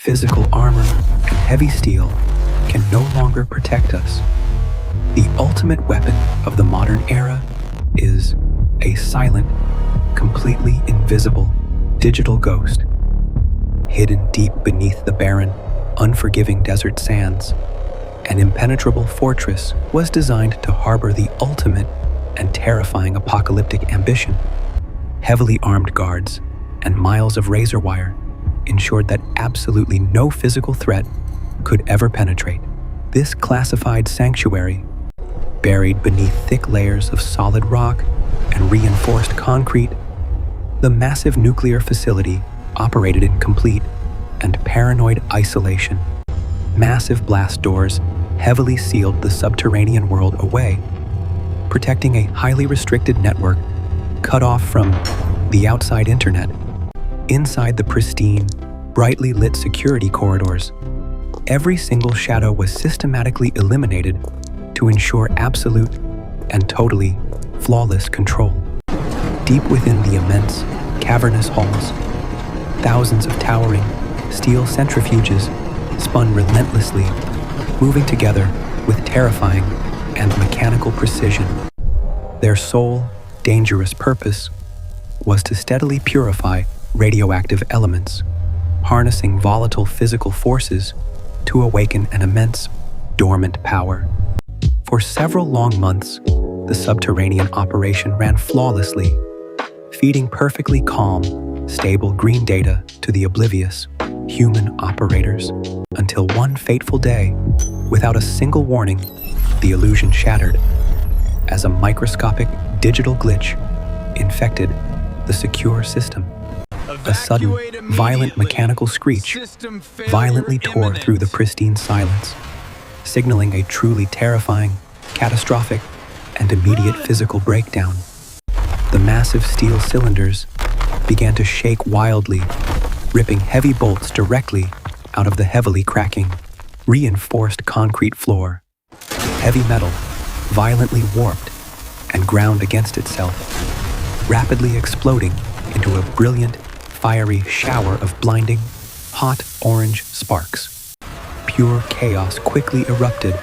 Physical armor and heavy steel can no longer protect us. The ultimate weapon of the modern era is a silent, completely invisible digital ghost. Hidden deep beneath the barren, unforgiving desert sands, an impenetrable fortress was designed to harbor the ultimate and terrifying apocalyptic ambition. Heavily armed guards and miles of razor wire ensured that absolutely no physical threat could ever penetrate. This classified sanctuary, buried beneath thick layers of solid rock and reinforced concrete, the massive nuclear facility operated in complete and paranoid isolation. Massive blast doors heavily sealed the subterranean world away, protecting a highly restricted network cut off from the outside internet. Inside the pristine, brightly lit security corridors, every single shadow was systematically eliminated to ensure absolute and totally flawless control. Deep within the immense, cavernous halls, thousands of towering steel centrifuges spun relentlessly, moving together with terrifying and mechanical precision. Their sole, dangerous purpose was to steadily purify radioactive elements, harnessing volatile physical forces to awaken an immense, dormant power. For several long months, the subterranean operation ran flawlessly, feeding perfectly calm, stable green data to the oblivious human operators, until one fateful day, without a single warning, the illusion shattered as a microscopic digital glitch infected the secure system. A sudden, violent mechanical screech violently tore through the pristine silence, signaling a truly terrifying, catastrophic, and immediate physical breakdown. The massive steel cylinders began to shake wildly, ripping heavy bolts directly out of the heavily cracking, reinforced concrete floor. Heavy metal violently warped and ground against itself, rapidly exploding into a brilliant, fiery shower of blinding, hot orange sparks. Pure chaos quickly erupted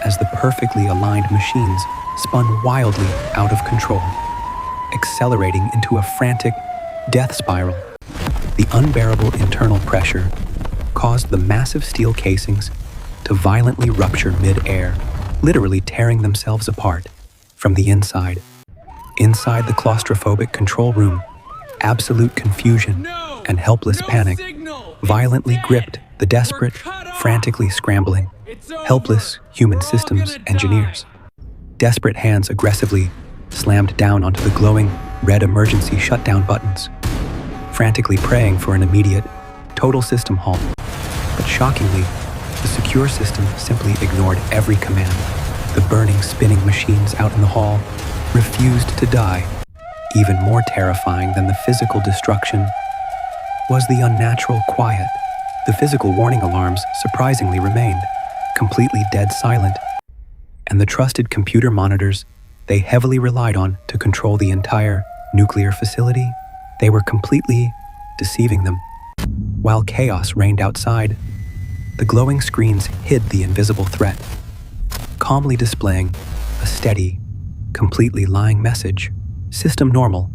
as the perfectly aligned machines spun wildly out of control, accelerating into a frantic death spiral. The unbearable internal pressure caused the massive steel casings to violently rupture mid-air, literally tearing themselves apart from the inside. Inside the claustrophobic control room, absolute confusion and helpless panic violently gripped the desperate, frantically scrambling, helpless human systems engineers. Desperate hands aggressively slammed down onto the glowing red emergency shutdown buttons, frantically praying for an immediate, total system halt. But shockingly, the secure system simply ignored every command. The burning, spinning machines out in the hall refused to die. Even more terrifying than the physical destruction was the unnatural quiet. The physical warning alarms surprisingly remained completely dead silent, and the trusted computer monitors they heavily relied on to control the entire nuclear facility, they were completely deceiving them. While chaos reigned outside, the glowing screens hid the invisible threat, calmly displaying a steady, completely lying message. System normal.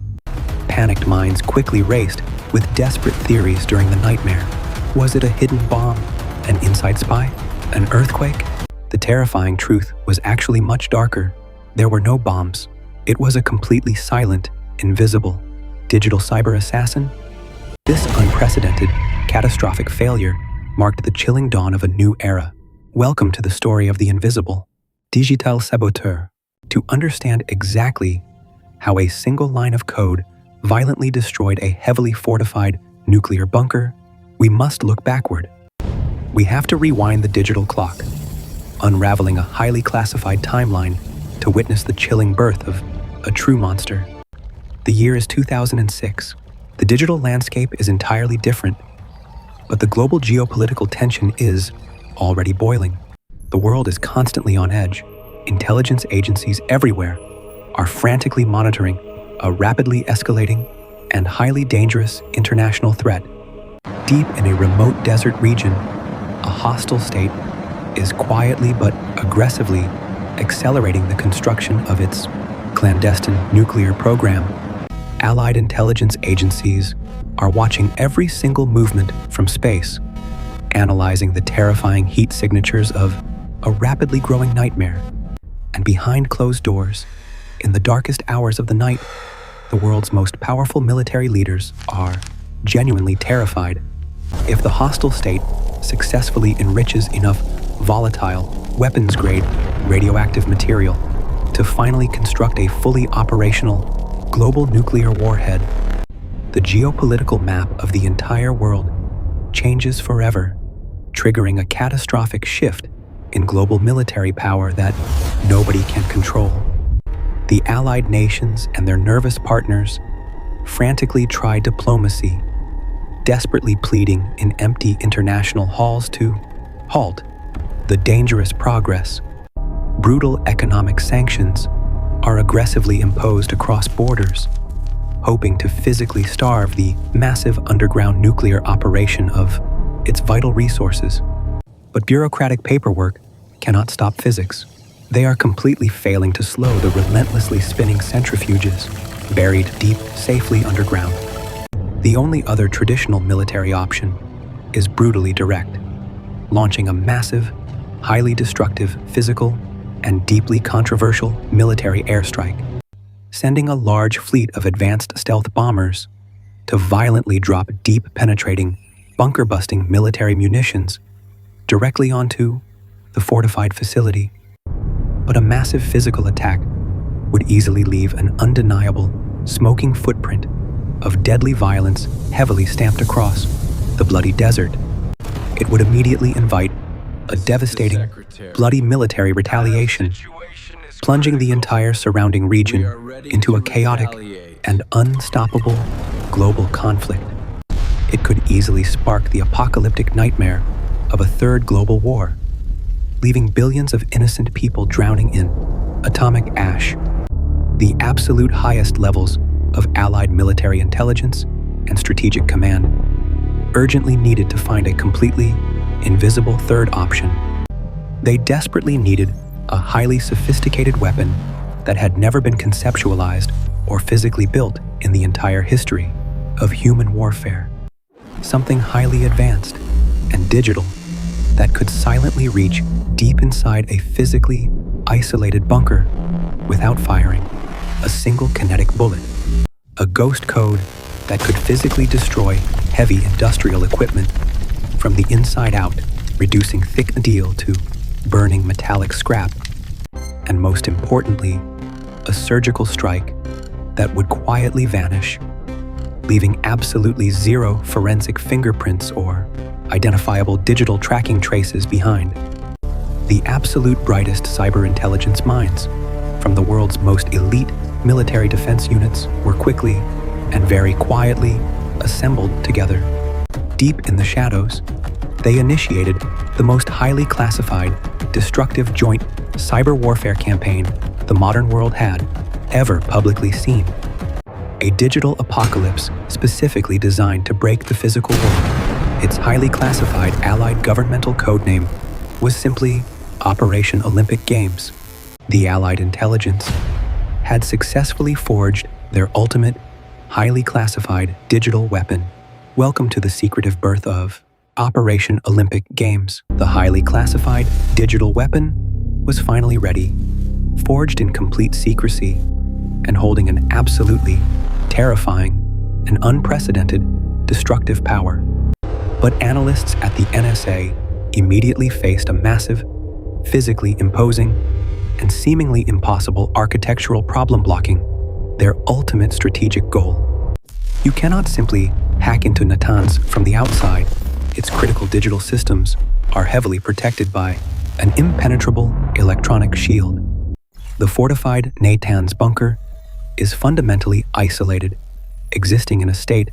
Panicked minds quickly raced with desperate theories during the nightmare. Was it a hidden bomb? An inside spy? An earthquake? The terrifying truth was actually much darker. There were no bombs. It was a completely silent, invisible, digital cyber assassin. This unprecedented, catastrophic failure marked the chilling dawn of a new era. Welcome to the story of the invisible, Digital Saboteur. To understand exactly how a single line of code violently destroyed a heavily fortified nuclear bunker, we must look backward. We have to rewind the digital clock, unraveling a highly classified timeline to witness the chilling birth of a true monster. The year is 2006. The digital landscape is entirely different, but the global geopolitical tension is already boiling. The world is constantly on edge. Intelligence agencies everywhere are frantically monitoring a rapidly escalating and highly dangerous international threat. Deep in a remote desert region, a hostile state is quietly but aggressively accelerating the construction of its clandestine nuclear program. Allied intelligence agencies are watching every single movement from space, analyzing the terrifying heat signatures of a rapidly growing nightmare. And behind closed doors, in the darkest hours of the night, the world's most powerful military leaders are genuinely terrified. If the hostile state successfully enriches enough volatile, weapons-grade radioactive material to finally construct a fully operational global nuclear warhead, the geopolitical map of the entire world changes forever, triggering a catastrophic shift in global military power that nobody can control. The Allied nations and their nervous partners frantically try diplomacy, desperately pleading in empty international halls to halt the dangerous progress. Brutal economic sanctions are aggressively imposed across borders, hoping to physically starve the massive underground nuclear operation of its vital resources. But bureaucratic paperwork cannot stop physics. They are completely failing to slow the relentlessly spinning centrifuges buried deep, safely underground. The only other traditional military option is brutally direct, launching a massive, highly destructive physical and deeply controversial military airstrike, sending a large fleet of advanced stealth bombers to violently drop deep penetrating, bunker-busting military munitions directly onto the fortified facility. But a massive physical attack would easily leave an undeniable, smoking footprint of deadly violence heavily stamped across the bloody desert. It would immediately invite a devastating, bloody military retaliation, plunging the entire surrounding region into a chaotic and unstoppable global conflict. It could easily spark the apocalyptic nightmare of a third global war, leaving billions of innocent people drowning in atomic ash. The absolute highest levels of Allied military intelligence and strategic command urgently needed to find a completely invisible third option. They desperately needed a highly sophisticated weapon that had never been conceptualized or physically built in the entire history of human warfare. Something highly advanced and digital that could silently reach deep inside a physically isolated bunker without firing a single kinetic bullet. A ghost code that could physically destroy heavy industrial equipment from the inside out, reducing thick steel to burning metallic scrap. And most importantly, a surgical strike that would quietly vanish, leaving absolutely zero forensic fingerprints or identifiable digital tracking traces behind. The absolute brightest cyber intelligence minds from the world's most elite military defense units were quickly and very quietly assembled together. Deep in the shadows, they initiated the most highly classified, destructive joint cyber warfare campaign the modern world had ever publicly seen. A digital apocalypse specifically designed to break the physical world. Its highly classified Allied governmental codename was simply Operation Olympic Games. The Allied intelligence had successfully forged their ultimate, highly classified digital weapon. Welcome to the secretive birth of Operation Olympic Games. The highly classified digital weapon was finally ready, forged in complete secrecy, and holding an absolutely terrifying and unprecedented destructive power. But analysts at the NSA immediately faced a massive, physically imposing, and seemingly impossible architectural problem blocking their ultimate strategic goal. You cannot simply hack into Natanz from the outside. Its critical digital systems are heavily protected by an impenetrable electronic shield. The fortified Natanz bunker is fundamentally isolated, existing in a state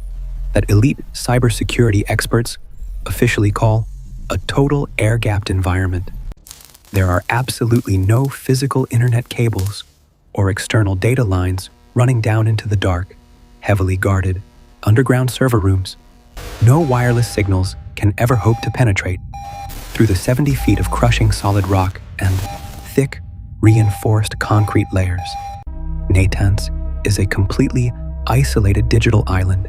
that elite cybersecurity experts officially call a total air-gapped environment. There are absolutely no physical internet cables or external data lines running down into the dark, heavily guarded underground server rooms No wireless signals can ever hope to penetrate through the 70 feet of crushing solid rock and thick, reinforced concrete layers. Natanz is a completely isolated digital island,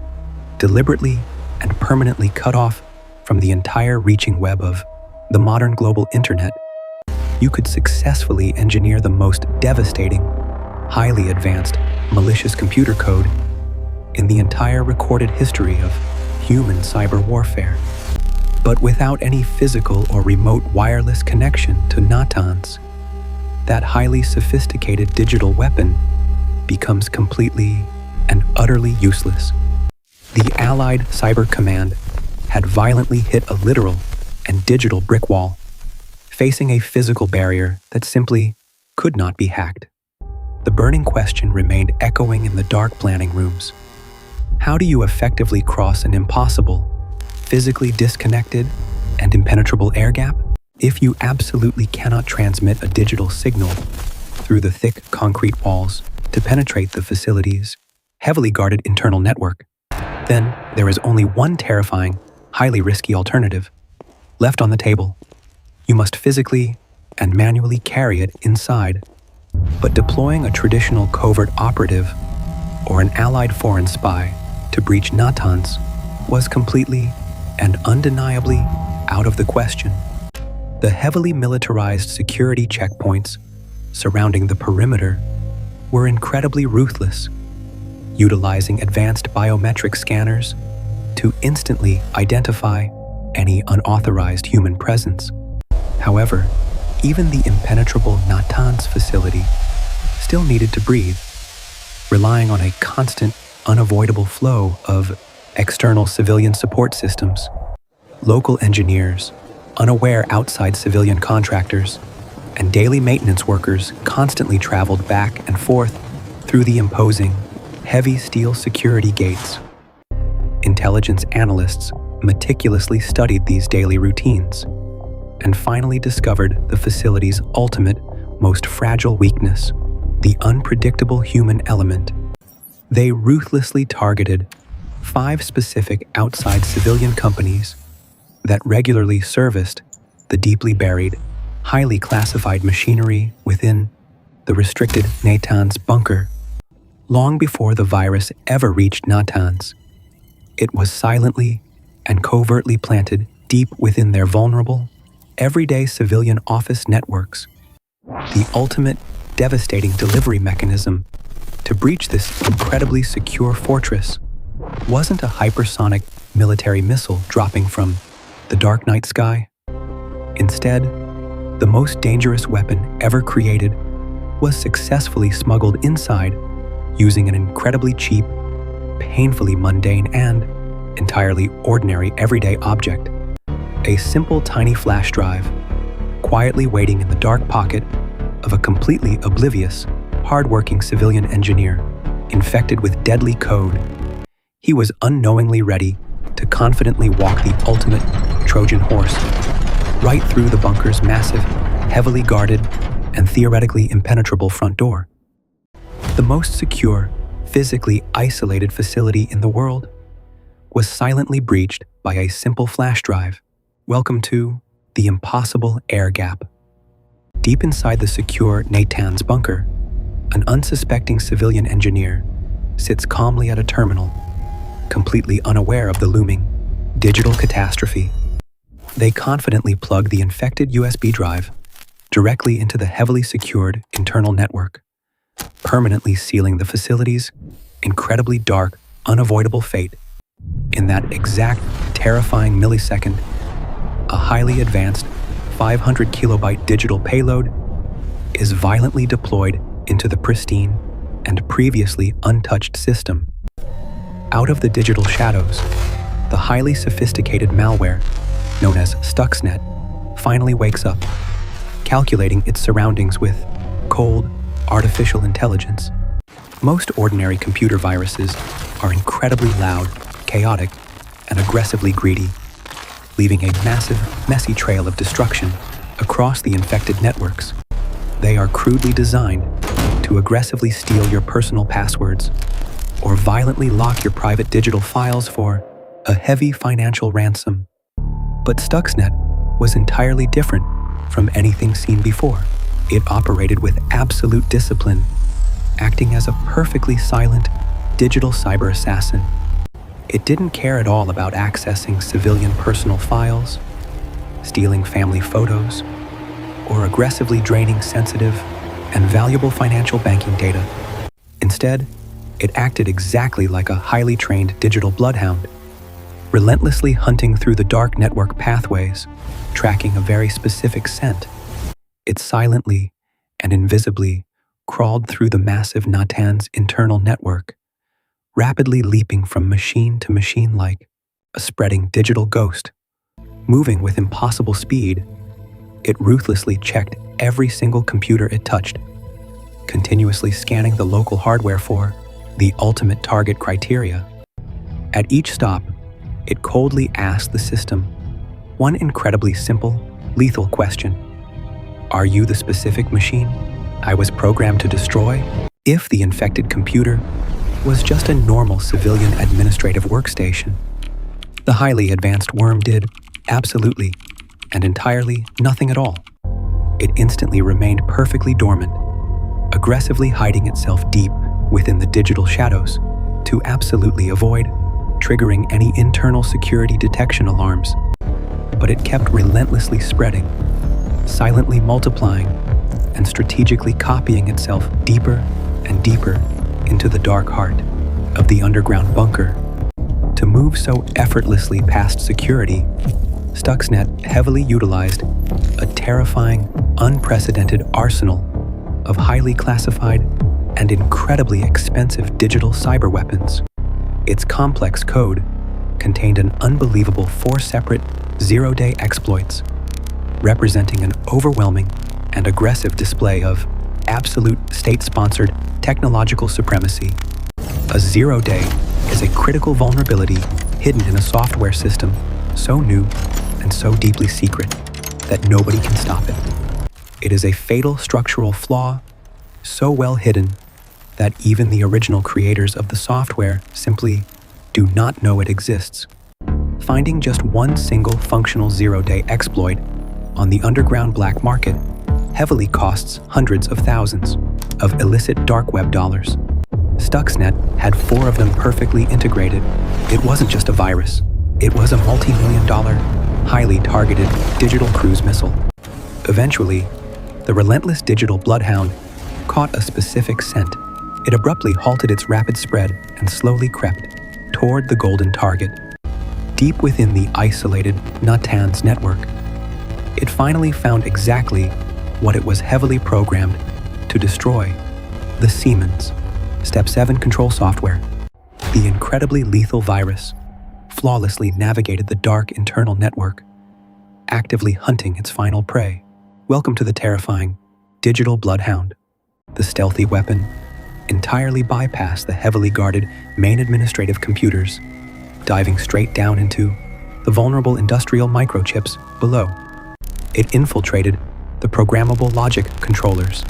deliberately and permanently cut off from the entire reaching web of the modern global internet. You could successfully engineer the most devastating, highly advanced, malicious computer code in the entire recorded history of human cyber warfare. But without any physical or remote wireless connection to Natanz, that highly sophisticated digital weapon becomes completely and utterly useless. The Allied Cyber Command had violently hit a literal and digital brick wall, facing a physical barrier that simply could not be hacked. The burning question remained echoing in the dark planning rooms. How do you effectively cross an impossible, physically disconnected, and impenetrable air gap? If you absolutely cannot transmit a digital signal through the thick concrete walls to penetrate the facility's heavily guarded internal network, then there is only one terrifying, highly risky alternative left on the table. You must physically and manually carry it inside. But deploying a traditional covert operative or an allied foreign spy to breach Natanz was completely and undeniably out of the question. The heavily militarized security checkpoints surrounding the perimeter were incredibly ruthless, utilizing advanced biometric scanners to instantly identify any unauthorized human presence. However, even the impenetrable Natanz facility still needed to breathe, relying on a constant, unavoidable flow of external civilian support systems. Local engineers, unaware outside civilian contractors, and daily maintenance workers constantly traveled back and forth through the imposing, heavy steel security gates. Intelligence analysts meticulously studied these daily routines and finally discovered the facility's ultimate, most fragile weakness, the unpredictable human element. They ruthlessly targeted 5 specific outside civilian companies that regularly serviced the deeply buried, highly classified machinery within the restricted Natanz bunker. Long before the virus ever reached Natanz, it was silently and covertly planted deep within their vulnerable, everyday civilian office networks. The ultimate, devastating delivery mechanism to breach this incredibly secure fortress wasn't a hypersonic military missile dropping from the dark night sky. Instead, the most dangerous weapon ever created was successfully smuggled inside using an incredibly cheap, painfully mundane, and entirely ordinary everyday object. A simple tiny flash drive, quietly waiting in the dark pocket of a completely oblivious, hard-working civilian engineer, infected with deadly code. He was unknowingly ready to confidently walk the ultimate Trojan horse right through the bunker's massive, heavily guarded, and theoretically impenetrable front door. The most secure, physically isolated facility in the world was silently breached by a simple flash drive. Welcome to the impossible air gap. Deep inside the secure Natanz bunker, an unsuspecting civilian engineer sits calmly at a terminal, completely unaware of the looming digital catastrophe. They confidently plug the infected USB drive directly into the heavily secured internal network, permanently sealing the facility's incredibly dark, unavoidable fate. In that exact, terrifying millisecond, a highly advanced 500 kilobyte digital payload is violently deployed into the pristine and previously untouched system. Out of the digital shadows, the highly sophisticated malware, known as Stuxnet, finally wakes up, calculating its surroundings with cold, artificial intelligence. Most ordinary computer viruses are incredibly loud, chaotic, and aggressively greedy, leaving a massive, messy trail of destruction across the infected networks. They are crudely designed to aggressively steal your personal passwords or violently lock your private digital files for a heavy financial ransom. But Stuxnet was entirely different from anything seen before. It operated with absolute discipline, acting as a perfectly silent digital cyber assassin. It didn't care at all about accessing civilian personal files, stealing family photos, or aggressively draining sensitive and valuable financial banking data. Instead, it acted exactly like a highly trained digital bloodhound, relentlessly hunting through the dark network pathways, tracking a very specific scent. It silently and invisibly crawled through the massive Natan's internal network, rapidly leaping from machine to machine like a spreading digital ghost. Moving with impossible speed, it ruthlessly checked every single computer it touched, continuously scanning the local hardware for the ultimate target criteria. At each stop, it coldly asked the system one incredibly simple, lethal question. Are you the specific machine I was programmed to destroy? If the infected computer was just a normal civilian administrative workstation, the highly advanced worm did absolutely and entirely nothing at all. It instantly remained perfectly dormant, aggressively hiding itself deep within the digital shadows to absolutely avoid triggering any internal security detection alarms. But it kept relentlessly spreading, silently multiplying, and strategically copying itself deeper and deeper into the dark heart of the underground bunker. To move so effortlessly past security, Stuxnet heavily utilized a terrifying, unprecedented arsenal of highly classified and incredibly expensive digital cyber weapons. Its complex code contained an unbelievable 4 separate zero-day exploits, representing an overwhelming and aggressive display of absolute state-sponsored technological supremacy. A zero-day is a critical vulnerability hidden in a software system so new and so deeply secret that nobody can stop it. It is a fatal structural flaw so well hidden that even the original creators of the software simply do not know it exists. Finding just one single functional zero-day exploit on the underground black market heavily costs hundreds of thousands of illicit dark web dollars. Stuxnet had 4 of them perfectly integrated. It wasn't just a virus. It was a multi-million-dollar, highly targeted digital cruise missile. Eventually, the relentless digital bloodhound caught a specific scent. It abruptly halted its rapid spread and slowly crept toward the golden target. Deep within the isolated Natan's network, it finally found exactly what it was heavily programmed to destroy: the Siemens Step 7 control software. The incredibly lethal virus flawlessly navigated the dark internal network, actively hunting its final prey. Welcome to the terrifying digital bloodhound. The stealthy weapon entirely bypassed the heavily guarded main administrative computers, diving straight down into the vulnerable industrial microchips below. It infiltrated the programmable logic controllers,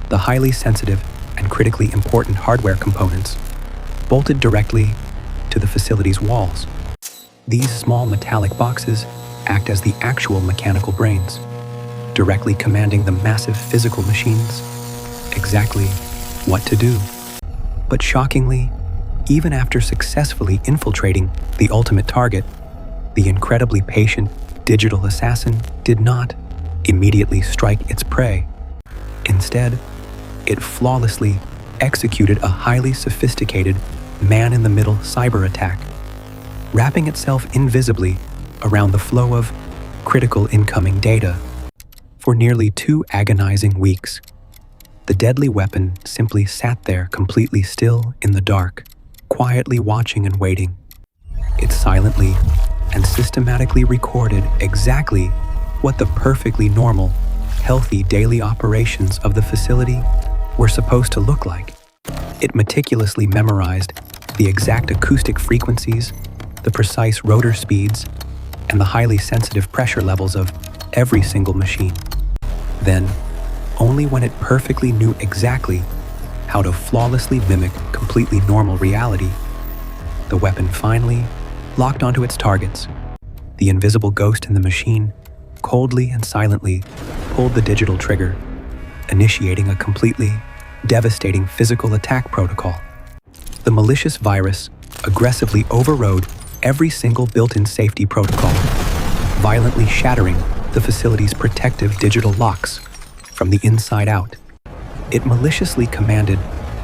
the highly sensitive and critically important hardware components bolted directly to the facility's walls. These small metallic boxes act as the actual mechanical brains, directly commanding the massive physical machines exactly what to do. But shockingly, even after successfully infiltrating the ultimate target, the incredibly patient digital assassin did not immediately strike its prey. Instead, it flawlessly executed a highly sophisticated man-in-the-middle cyber attack, wrapping itself invisibly around the flow of critical incoming data. For nearly 2 agonizing weeks, the deadly weapon simply sat there completely still in the dark, quietly watching and waiting. It silently and systematically recorded exactly what the perfectly normal, healthy daily operations of the facility were supposed to look like. It meticulously memorized the exact acoustic frequencies, the precise rotor speeds, and the highly sensitive pressure levels of every single machine. Then, only when it perfectly knew exactly how to flawlessly mimic completely normal reality, the weapon finally locked onto its targets. The invisible ghost in the machine coldly and silently pulled the digital trigger, initiating a completely devastating physical attack protocol. The malicious virus aggressively overrode every single built-in safety protocol, violently shattering the facility's protective digital locks from the inside out. It maliciously commanded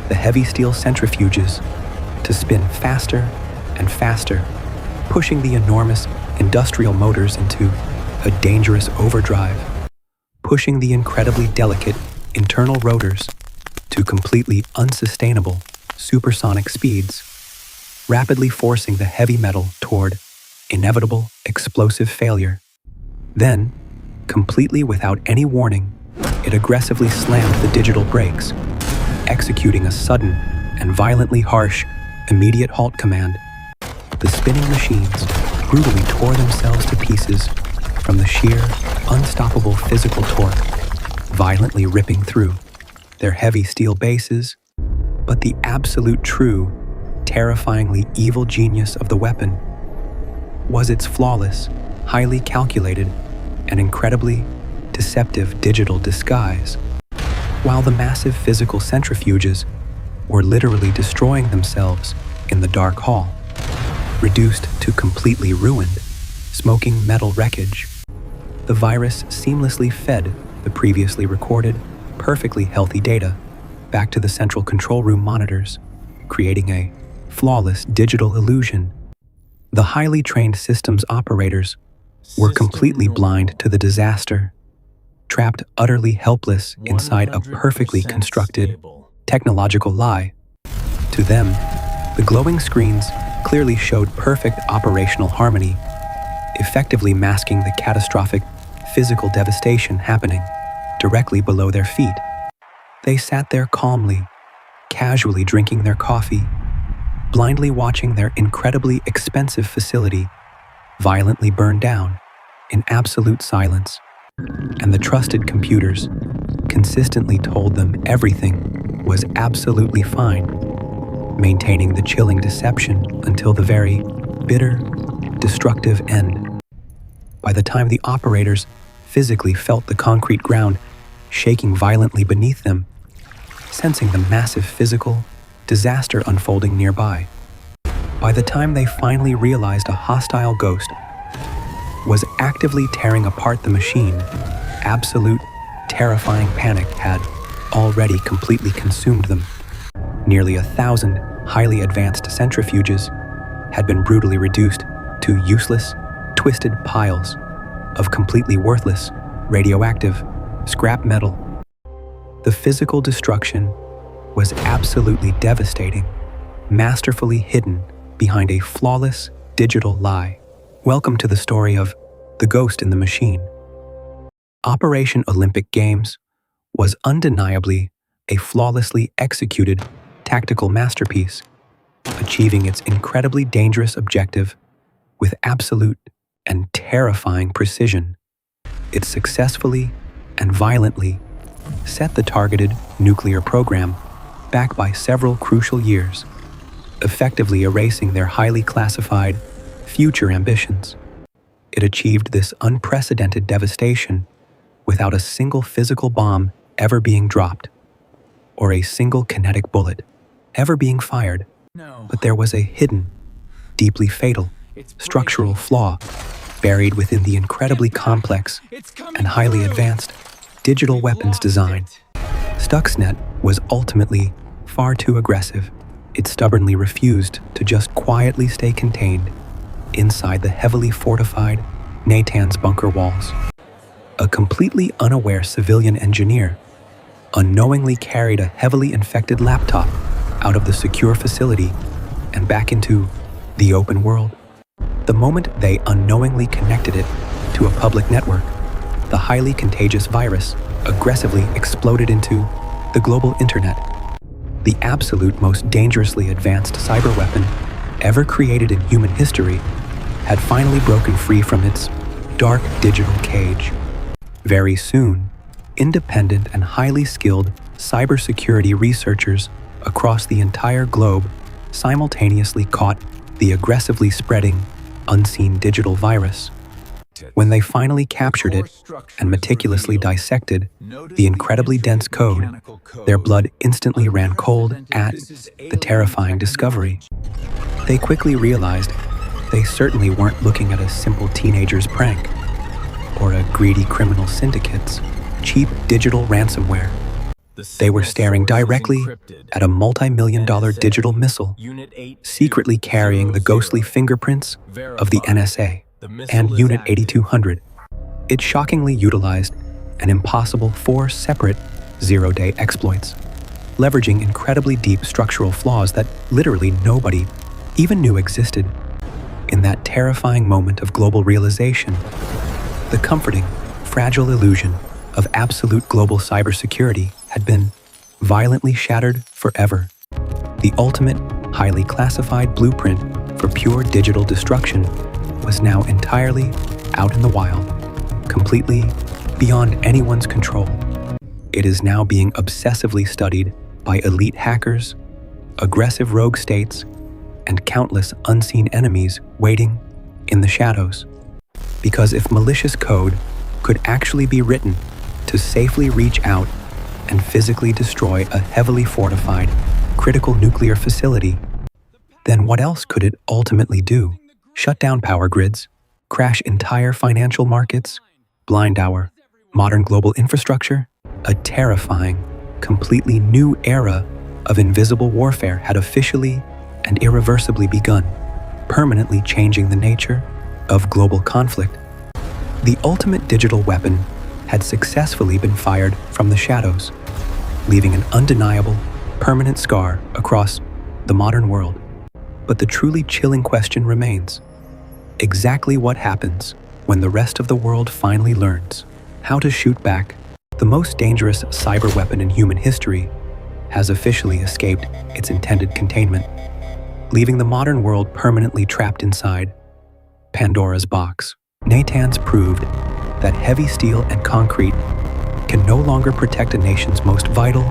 the heavy steel centrifuges to spin faster and faster, pushing the enormous industrial motors into a dangerous overdrive, pushing the incredibly delicate internal rotors to completely unsustainable supersonic speeds, rapidly forcing the heavy metal toward inevitable explosive failure. Then, completely without any warning, it aggressively slammed the digital brakes, executing a sudden and violently harsh immediate halt command. The spinning machines brutally tore themselves to pieces from the sheer, unstoppable physical torque, violently ripping through their heavy steel bases. But the absolute true, terrifyingly evil genius of the weapon was its flawless, highly calculated, and incredibly deceptive digital disguise. While the massive physical centrifuges were literally destroying themselves in the dark hall, reduced to completely ruined, smoking metal wreckage, the virus seamlessly fed the previously recorded, perfectly healthy data back to the central control room monitors, creating a flawless digital illusion. The highly trained systems operators were completely blind to the disaster, trapped utterly helpless inside a perfectly constructed technological lie. To them, the glowing screens clearly showed perfect operational harmony, effectively masking the catastrophic physical devastation happening directly below their feet. They sat there calmly, casually drinking their coffee, blindly watching their incredibly expensive facility violently burn down in absolute silence. And the trusted computers consistently told them everything was absolutely fine, maintaining the chilling deception until the very bitter, destructive end. By the time the operators physically felt the concrete ground shaking violently beneath them, sensing the massive physical disaster unfolding nearby, by the time they finally realized a hostile ghost was actively tearing apart the machine, absolute, terrifying panic had already completely consumed them. Nearly 1,000 highly advanced centrifuges had been brutally reduced to useless, twisted piles of completely worthless, radioactive scrap metal. The physical destruction was absolutely devastating, masterfully hidden behind a flawless digital lie. Welcome to the story of The Ghost in the Machine. Operation Olympic Games was undeniably a flawlessly executed tactical masterpiece, achieving its incredibly dangerous objective with absolute and terrifying precision. It successfully and violently set the targeted nuclear program back by several crucial years, effectively erasing their highly classified future ambitions. It achieved this unprecedented devastation without a single physical bomb ever being dropped, or a single kinetic bullet ever being fired. But there was a hidden, deeply fatal, structural flaw buried within the incredibly complex and highly advanced digital weapons design. Stuxnet was ultimately far too aggressive. It stubbornly refused to just quietly stay contained inside the heavily fortified Natan's bunker walls. A completely unaware civilian engineer unknowingly carried a heavily infected laptop out of the secure facility and back into the open world. The moment they unknowingly connected it to a public network, the highly contagious virus aggressively exploded into the global internet. The absolute most dangerously advanced cyber weapon ever created in human history had finally broken free from its dark digital cage. Very soon, independent and highly skilled cybersecurity researchers across the entire globe simultaneously caught the aggressively spreading unseen digital virus. When they finally captured it and meticulously dissected the incredibly dense code, their blood instantly ran cold at the terrifying discovery. They quickly realized they certainly weren't looking at a simple teenager's prank or a greedy criminal syndicate's cheap digital ransomware. They were staring directly at a multi-million-dollar digital missile, secretly carrying the ghostly fingerprints of the NSA and Unit 8200. It shockingly utilized an impossible 4 separate zero-day exploits, leveraging incredibly deep structural flaws that literally nobody even knew existed. In that terrifying moment of global realization, the comforting, fragile illusion of absolute global cybersecurity had been violently shattered forever. The ultimate, highly classified blueprint for pure digital destruction was now entirely out in the wild, completely beyond anyone's control. It is now being obsessively studied by elite hackers, aggressive rogue states, and countless unseen enemies waiting in the shadows. Because if malicious code could actually be written to safely reach out and physically destroy a heavily fortified, critical nuclear facility, then what else could it ultimately do? Shut down power grids, crash entire financial markets, blind our modern global infrastructure? A terrifying, completely new era of invisible warfare had officially and irreversibly begun, permanently changing the nature of global conflict. The ultimate digital weapon had successfully been fired from the shadows, leaving an undeniable, permanent scar across the modern world. But the truly chilling question remains: exactly what happens when the rest of the world finally learns how to shoot back? The most dangerous cyber weapon in human history has officially escaped its intended containment, leaving the modern world permanently trapped inside Pandora's box. Natanz proved that heavy steel and concrete can no longer protect a nation's most vital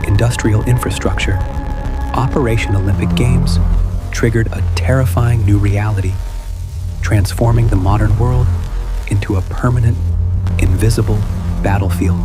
industrial infrastructure. Operation Olympic Games triggered a terrifying new reality, transforming the modern world into a permanent, invisible battlefield.